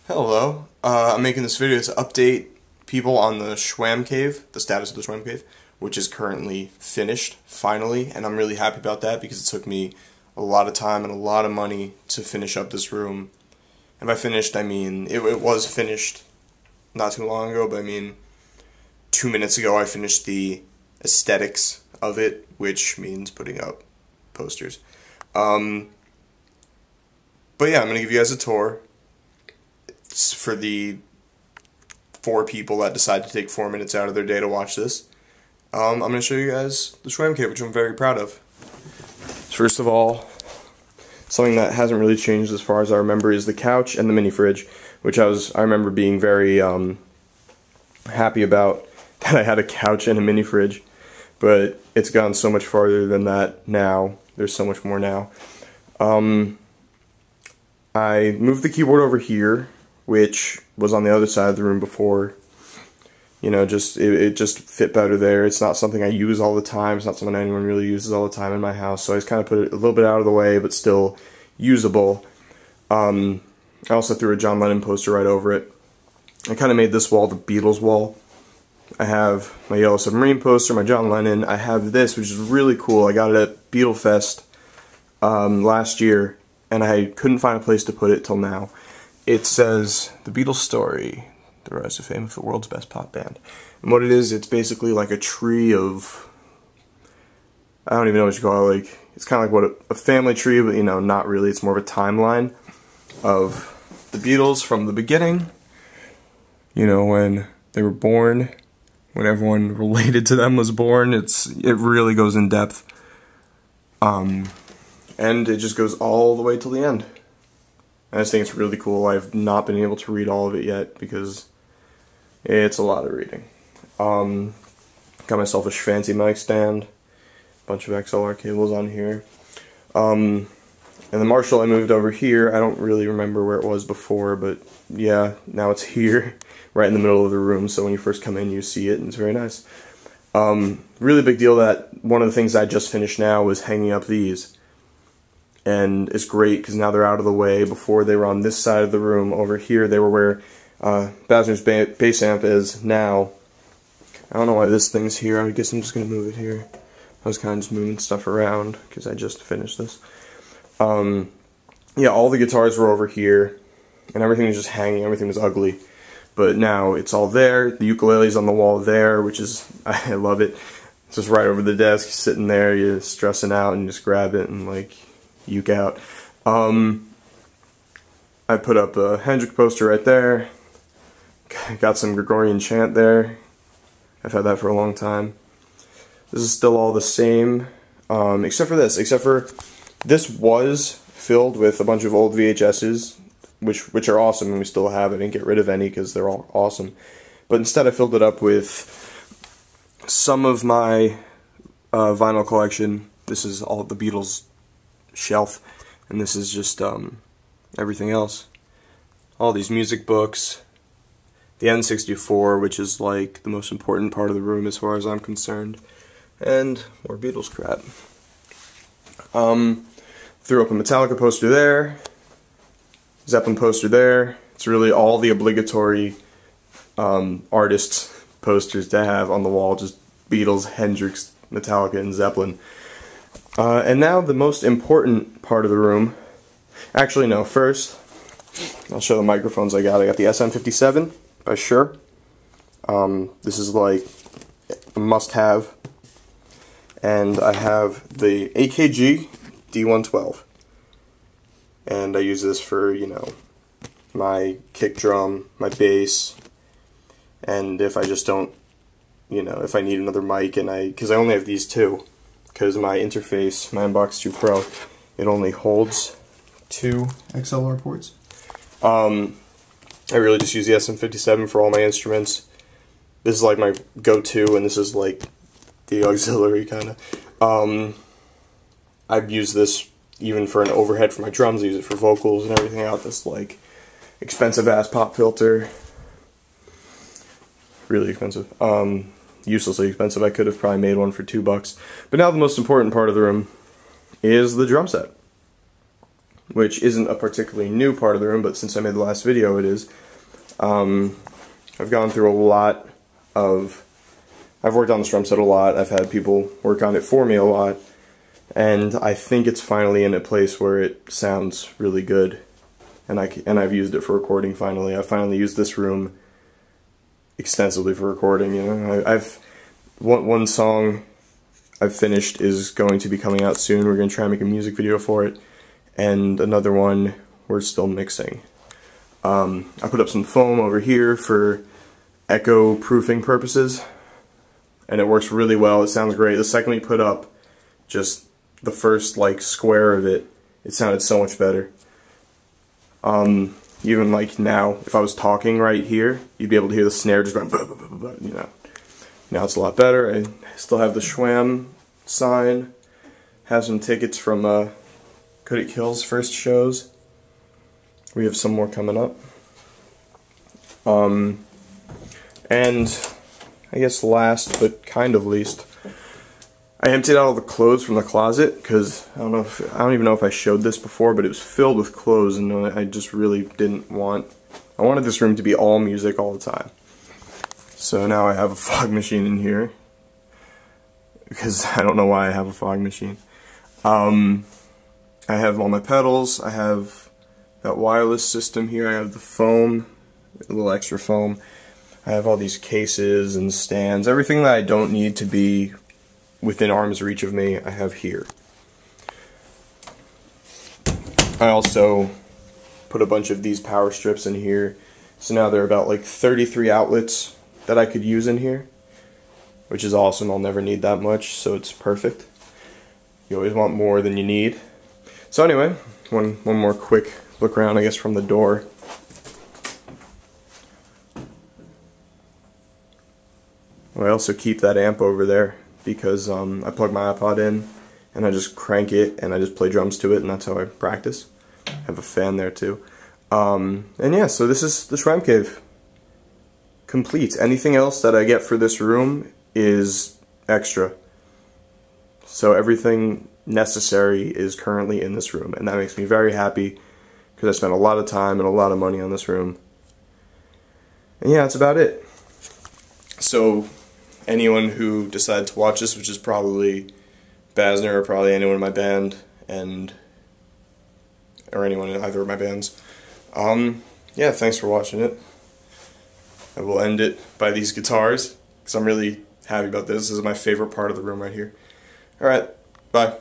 Hello, I'm making this video to update people on the Schwam-Cave, the status of the Schwam-Cave, which is currently finished, finally, and I'm really happy about that because it took me a lot of time and a lot of money to finish up this room. And by finished, I mean, it was finished not too long ago, but I mean, 2 minutes ago I finished the aesthetics of it, which means putting up posters. But yeah, I'm going to give you guys a tour. For the 4 people that decide to take 4 minutes out of their day to watch this, I'm going to show you guys the Schwam-Cave, which I'm very proud of. First of all, something that hasn't really changed as far as I remember is the couch and the mini fridge, which I remember being very happy about, that I had a couch and a mini fridge, but it's gone so much farther than that now. There's so much more now. I moved the keyboard over here, which was on the other side of the room before. You know, it just fit better there. It's not something I use all the time. It's not something anyone really uses all the time in my house. So I just kind of put it a little bit out of the way, but still usable. I also threw a John Lennon poster right over it. I kind of made this wall the Beatles wall. I have my Yellow Submarine poster, my John Lennon. I have this, which is really cool. I got it at Beatlefest last year, and I couldn't find a place to put it till now. It says, "The Beatles Story, the rise to fame of the world's best pop band." And what it is, it's basically like a tree of, I don't even know what you call it, like, it's kind of like what a family tree, but you know, not really. It's more of a timeline of the Beatles from the beginning, you know, when they were born, when everyone related to them was born. It really goes in depth. And it just goes all the way till the end. I just think it's really cool. I've not been able to read all of it yet because it's a lot of reading. Got myself a fancy mic stand, bunch of XLR cables on here. And the Marshall I moved over here. I don't really remember where it was before, but yeah, now it's here, right in the middle of the room, so when you first come in you see it, and it's very nice. Really big deal that one of the things I just finished now was hanging up these. And it's great because now they're out of the way. Before they were on this side of the room. Over here they were where Basner's bass amp is now. I don't know why this thing's here. I guess I'm just going to move it here. I was kind of just moving stuff around because I just finished this. Yeah, all the guitars were over here. And everything was just hanging. Everything was ugly. But now it's all there. The ukulele's on the wall there, which is, I love it. It's just right over the desk, sitting there, you're stressing out and just grab it and like uke out. I put up a Hendrix poster right there. Got some Gregorian chant there. I've had that for a long time. This is still all the same, except for this. Except for this was filled with a bunch of old VHSs, which are awesome, and we still have it. I didn't get rid of any because they're all awesome. But instead I filled it up with some of my vinyl collection. This is all the Beatles shelf, and this is just everything else. All these music books, the N64, which is like the most important part of the room as far as I'm concerned, and more Beatles crap. Threw up a Metallica poster there, Zeppelin poster there. It's really all the obligatory artists posters to have on the wall, just Beatles, Hendrix, Metallica, and Zeppelin. And now the most important part of the room. Actually, no, first I'll show the microphones I got. I got the SM57 by Shure. This is like a must-have. And I have the AKG D112. And I use this for, you know, my kick drum, my bass, and if I just don't, you know, if I need another mic, and because I only have these two. Because my interface, my Inbox 2 Pro, it only holds 2 XLR ports. I really just use the SM57 for all my instruments. This is like my go-to, and this is like the auxiliary kind of. I've used this even for an overhead for my drums. I use it for vocals and everything out. This like expensive ass pop filter. Really expensive. Uselessly expensive. I could have probably made one for $2. But now the most important part of the room is the drum set. which isn't a particularly new part of the room, but since I made the last video it is. I've gone through a lot of... I've worked on this drum set a lot, I've had people work on it for me a lot, and I think it's finally in a place where it sounds really good, and I've used it for recording finally. I finally used this room extensively for recording, you know. One song I've finished is going to be coming out soon. We're going to try and make a music video for it, and another one we're still mixing. I put up some foam over here for echo proofing purposes, and it works really well. It sounds great. The second we put up just the first like square of it, it sounded so much better. Even like now, if I was talking right here, you'd be able to hear the snare just going, you know. Now it's a lot better. I still have the Schwam sign. Have some tickets from Could It Kill's first shows. We have some more coming up. And I guess last but kind of least, I emptied out all the clothes from the closet because I don't even know if I showed this before, but it was filled with clothes, and I just really didn't want. I wanted this room to be all music all the time. So now I have a fog machine in here because I don't know why I have a fog machine. I have all my pedals. I have that wireless system here. I have the foam, a little extra foam. I have all these cases and stands. Everything that I don't need to be within arm's reach of me, I have here. I also put a bunch of these power strips in here. So now there are about like 33 outlets that I could use in here, which is awesome. I'll never need that much, so it's perfect. You always want more than you need. So anyway, one more quick look around, I guess, from the door. I also keep that amp over there because I plug my iPod in and I just crank it and I just play drums to it, and that's how I practice. I have a fan there too. And yeah, so this is the Schwam-Cave complete. Anything else that I get for this room is extra. So everything necessary is currently in this room, and that makes me very happy because I spent a lot of time and a lot of money on this room. And yeah, that's about it. So anyone who decides to watch this, which is probably Basner or probably anyone in my band, or anyone in either of my bands, yeah, thanks for watching it. I will end it by these guitars because I'm really happy about this. This is my favorite part of the room right here. Alright, bye.